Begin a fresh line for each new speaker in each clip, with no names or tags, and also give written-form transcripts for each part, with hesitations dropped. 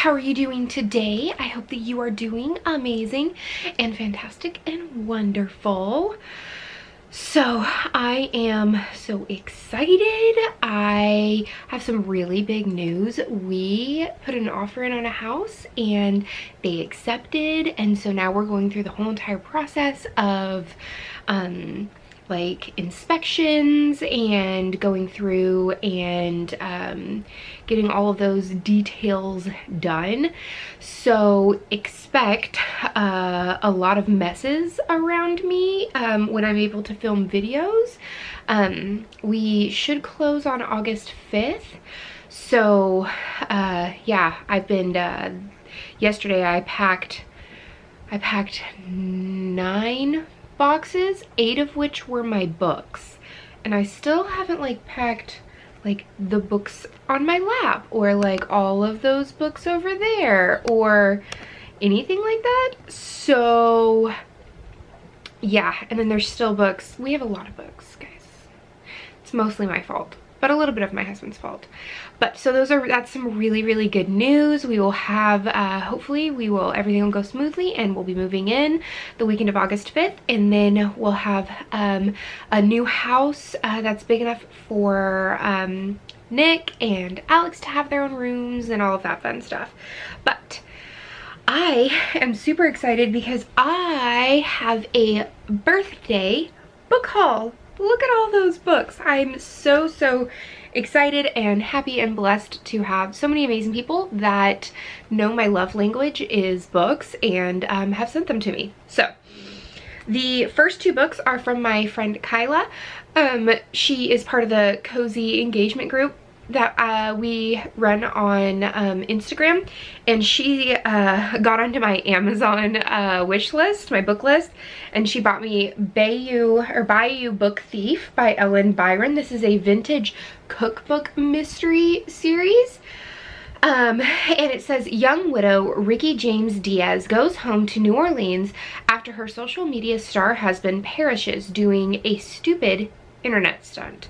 How are you doing today? I hope that you are doing amazing and fantastic and wonderful. So I am so excited. I have some really big news. We put an offer in on a house and they accepted, and so now we're going through the whole entire process of like inspections and going through and getting all of those details done. So expect a lot of messes around me when I'm able to film videos. We should close on August 5th. So yeah, I've been yesterday I packed 9 boxes, 8 of which were my books, and I still haven't like packed like the books on my lap or like all of those books over there or anything like that. So yeah, and then there's still books. We have a lot of books, guys. It's mostly my fault, but a little bit of my husband's fault. But so that's some really good news. We will have hopefully everything will go smoothly, and we'll be moving in the weekend of August 5th, and then we'll have a new house that's big enough for Nick and Alex to have their own rooms and all of that fun stuff. But I am super excited because I have a birthday book haul. Look at all those books. I'm so excited and happy and blessed to have so many amazing people that know my love language is books and have sent them to me. So the first 2 books are from my friend Kyla. She is part of the Cozy Engagement group that we run on Instagram, and she got onto my Amazon wish list, my book list, and she bought me Bayou Book Thief by Ellen Byron. This is a vintage cookbook mystery series. And it says, young widow Ricky James Diaz goes home to New Orleans after her social media star husband perishes doing a stupid internet stunt.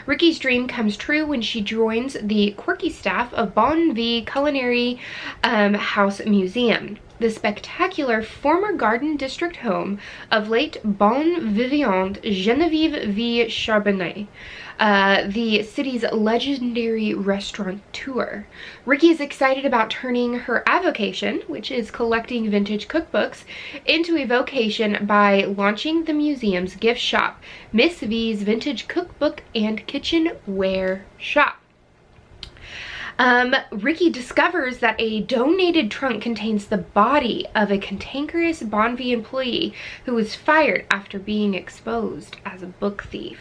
Ricky's dream comes true when she joins the quirky staff of Bon V Culinary House Museum, the spectacular former Garden District home of late bon vivant Genevieve V. Charbonnet, the city's legendary restaurateur. Ricky is excited about turning her avocation, which is collecting vintage cookbooks, into a vocation by launching the museum's gift shop, Miss V's Vintage Cookbook and Kitchenware Shop. Ricky discovers that a donated trunk contains the body of a cantankerous Bon V employee who was fired after being exposed as a book thief.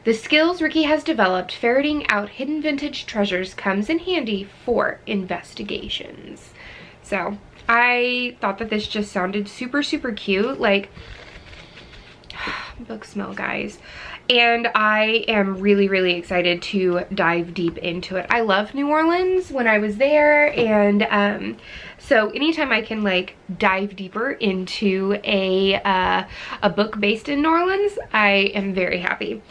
The skills Ricky has developed ferreting out hidden vintage treasures comes in handy for investigations. So I thought that this just sounded super cute. Like, book smell, guys. And I am really excited to dive deep into it. I love New Orleans when I was there, and so anytime I can like dive deeper into a book based in New Orleans, I am very happy.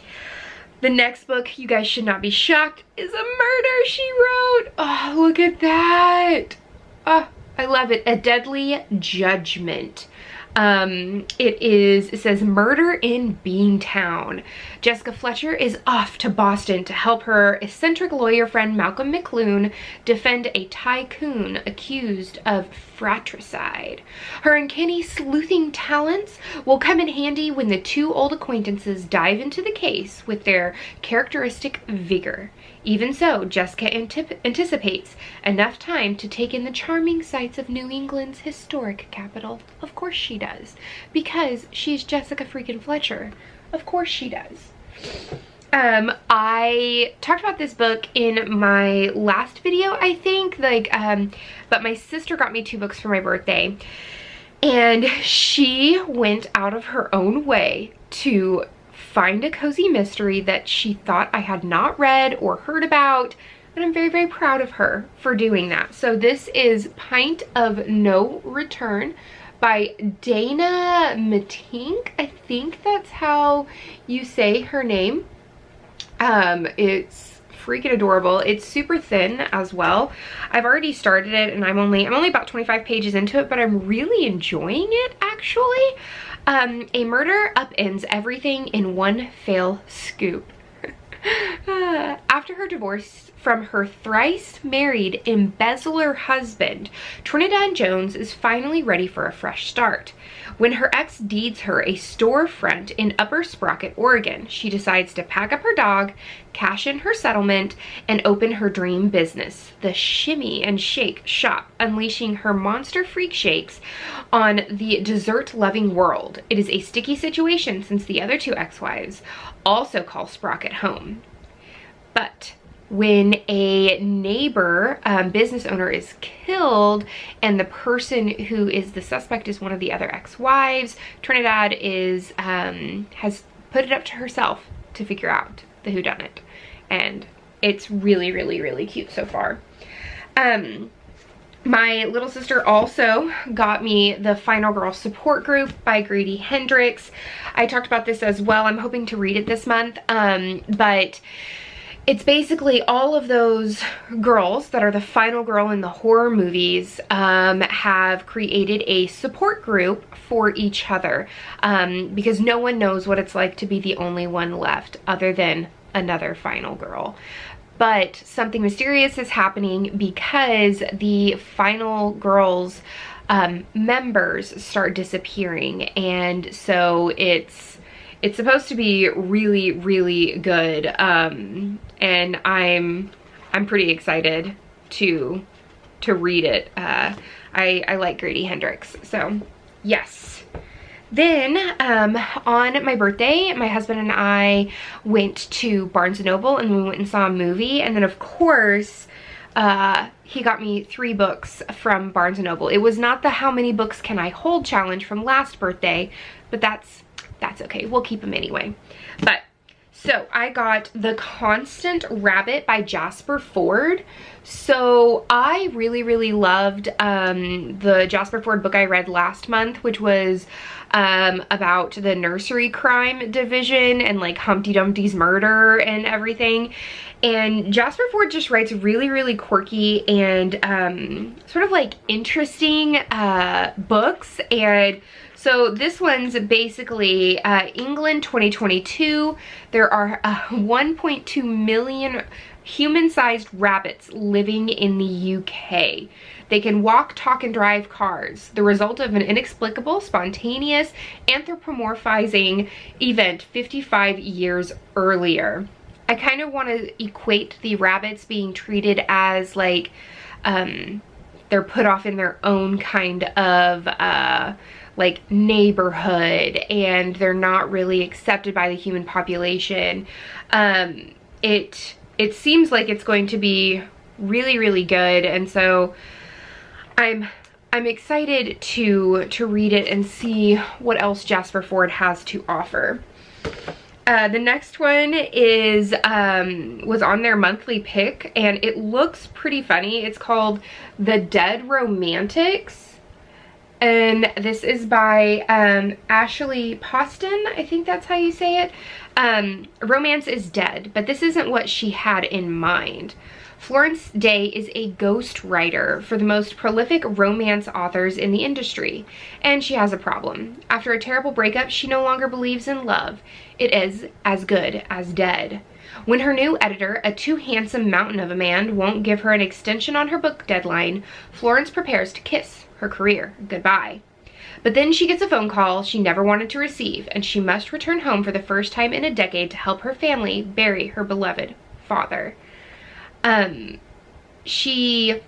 The next book, you guys should not be shocked, is a murder she wrote. Oh, look at that. Oh, I love it. A Deadly Judgment. It says Murder in Beantown. Jessica Fletcher is off to Boston to help her eccentric lawyer friend Malcolm McLuhan defend a tycoon accused of fratricide. Her uncanny sleuthing talents will come in handy when the 2 old acquaintances dive into the case with their characteristic vigor. Even so, Jessica anticipates enough time to take in the charming sights of New England's historic capital. Of course she does, because she's Jessica freaking Fletcher. Of course she does. I talked about this book in my last video, I think, like, but my sister got me 2 books for my birthday, and she went out of her own way to find a cozy mystery that she thought I had not read or heard about, and I'm very proud of her for doing that. So this is Pint of No Return by Dana Matink. I think that's how you say her name. It's freaking adorable. It's super thin as well. I've already started it and I'm only about 25 pages into it, but I'm really enjoying it actually. A murder upends everything in one fell swoop. After her divorce from her thrice married embezzler husband, Trinidad Jones is finally ready for a fresh start. When her ex deeds her a storefront in Upper Sprocket, Oregon, she decides to pack up her dog, cash in her settlement, and open her dream business, the Shimmy and Shake Shop, unleashing her monster freak shakes on the dessert-loving world. It is a sticky situation since the other two ex-wives also call Sprocket home. But when a neighbor business owner is killed and the person who is the suspect is one of the other ex-wives, Trinidad is has put it up to herself to figure out the whodunit, and it's really, really, really cute so far. My little sister also got me the Final Girl Support Group by Grady Hendrix. I talked about this as well. I'm hoping to read it this month, but it's basically all of those girls that are the final girl in the horror movies have created a support group for each other because no one knows what it's like to be the only one left other than another final girl. But something mysterious is happening because the final girls members start disappearing, and so it's supposed to be really, really good, and I'm pretty excited to read it. I like Grady Hendrix, so yes. Then on my birthday, my husband and I went to Barnes & Noble and we went and saw a movie, and then of course he got me 3 books from Barnes & Noble. It was not the how many books can I hold challenge from last birthday, but that's okay. We'll keep them anyway. But so I got The Constant Rabbit by Jasper Fforde. So I really, really loved the Jasper Fforde book I read last month, which was about the nursery crime division and like Humpty Dumpty's murder and everything. And Jasper Fforde just writes really, really quirky and sort of like interesting books. And so this one's basically England 2022. There are 1.2 million human-sized rabbits living in the UK. They can walk, talk, and drive cars, the result of an inexplicable, spontaneous, anthropomorphizing event 55 years earlier. I kind of want to equate the rabbits being treated as like they're put off in their own kind of like neighborhood, and they're not really accepted by the human population. It seems like it's going to be really, really good, and so I'm excited to read it and see what else Jasper Fforde has to offer. The next one is was on their monthly pick, and it looks pretty funny. It's called The Dead Romantics. And this is by Ashley Poston, I think that's how you say it. Romance is dead, but this isn't what she had in mind. Florence Day is a ghostwriter for the most prolific romance authors in the industry, and she has a problem. After a terrible breakup, she no longer believes in love. It is as good as dead. When her new editor, a too handsome mountain of a man, won't give her an extension on her book deadline, Florence prepares to kiss her career goodbye. But then she gets a phone call she never wanted to receive, and she must return home for the first time in a decade to help her family bury her beloved father. She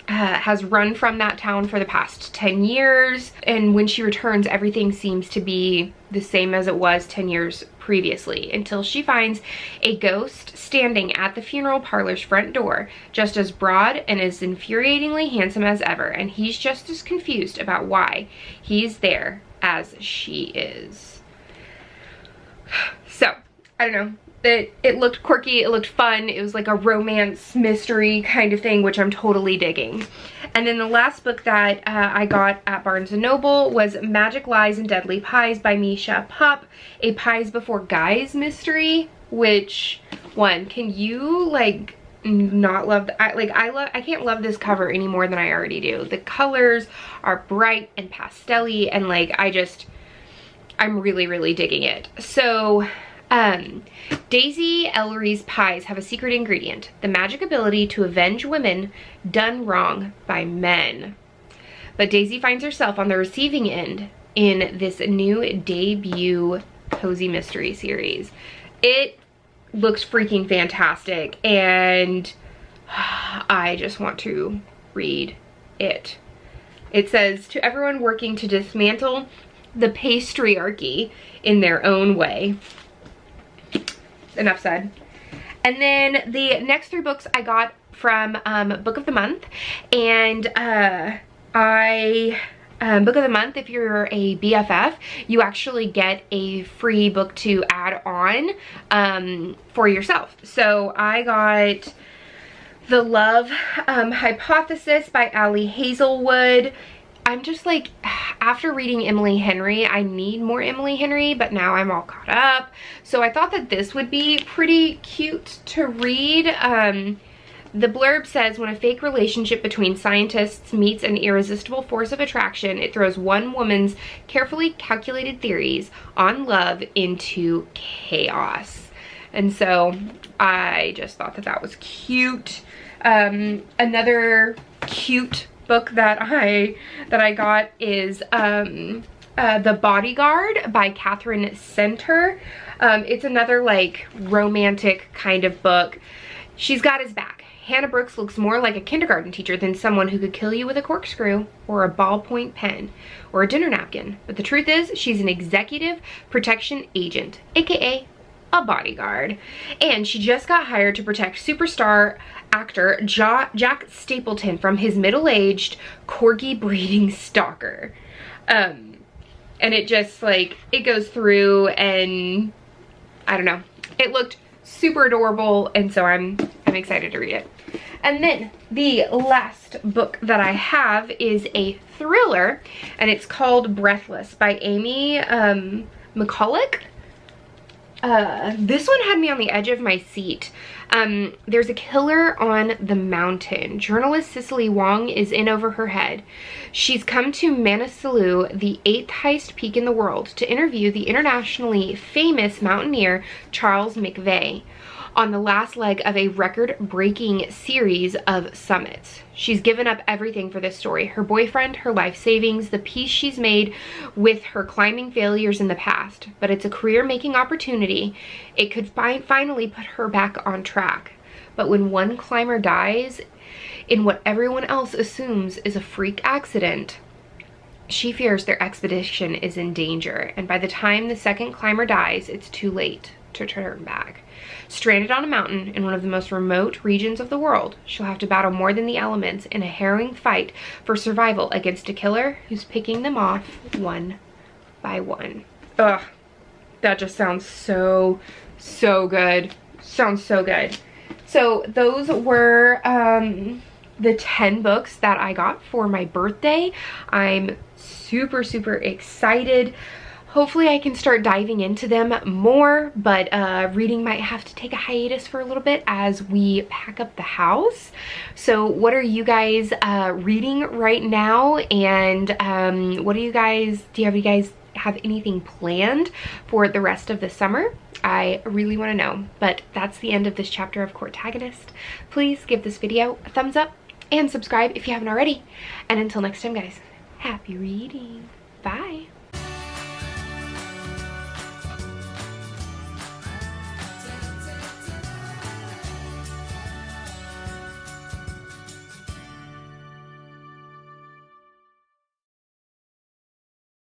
has run from that town for the past 10 years, and when she returns, everything seems to be the same as it was 10 years previously, until she finds a ghost standing at the funeral parlor's front door, just as broad and as infuriatingly handsome as ever, and he's just as confused about why he's there as she is. So, I don't know. It looked quirky, it looked fun, it was like a romance mystery kind of thing, which I'm totally digging. And then the last book that I got at Barnes & Noble was Magic Lies and Deadly Pies by Misha Pup, a Pies Before Guys mystery, which one, can you like not love I can't love this cover any more than I already do. The colors are bright and pastel-y, and like I'm really digging it. So Daisy Ellery's pies have a secret ingredient, the magic ability to avenge women done wrong by men. But Daisy finds herself on the receiving end in this new debut cozy mystery series. It looks freaking fantastic, and I just want to read it. It says, to everyone working to dismantle the patriarchy in their own way. Enough said. And then the next 3 books I got from Book of the Month, and Book of the Month, if you're a BFF, you actually get a free book to add on for yourself. So I got The Love Hypothesis by Allie Hazelwood. I'm just like, after reading Emily Henry, I need more Emily Henry, but now I'm all caught up. So I thought that this would be pretty cute to read. The blurb says, when a fake relationship between scientists meets an irresistible force of attraction, it throws one woman's carefully calculated theories on love into chaos. And so I just thought that that was cute. Another cute book that I got is The Bodyguard by Catherine Center. It's another like romantic kind of book. She's got his back. Hannah Brooks looks more like a kindergarten teacher than someone who could kill you with a corkscrew or a ballpoint pen or a dinner napkin. But the truth is, she's an executive protection agent, aka a bodyguard. And she just got hired to protect superstar actor Jack Stapleton from his middle-aged corgi breeding stalker. And it just like, it goes through, and I don't know, it looked super adorable, and so I'm excited to read it. And then the last book that I have is a thriller, and it's called Breathless by Amy McCulloch. This one had me on the edge of my seat. There's a killer on the mountain. Journalist Cicely Wong is in over her head. She's come to Manaslu, the 8th highest peak in the world, to interview the internationally famous mountaineer Charles McVeigh on the last leg of a record-breaking series of summits. She's given up everything for this story. Her boyfriend, her life savings, the peace she's made with her climbing failures in the past. But it's a career-making opportunity. It could finally put her back on track. But when one climber dies in what everyone else assumes is a freak accident, she fears their expedition is in danger. And by the time the second climber dies, it's too late to turn back. Stranded on a mountain in one of the most remote regions of the world, she'll have to battle more than the elements in a harrowing fight for survival against a killer who's picking them off one by one. Ugh, that just sounds so good. Sounds so good. So those were the 10 books that I got for my birthday. I'm super excited. Hopefully I can start diving into them more, but reading might have to take a hiatus for a little bit as we pack up the house. So what are you guys reading right now? And what do you guys have anything planned for the rest of the summer? I really want to know. But that's the end of this chapter of Courtagonist. Please give this video a thumbs up and subscribe if you haven't already. And until next time, guys, happy reading. Bye.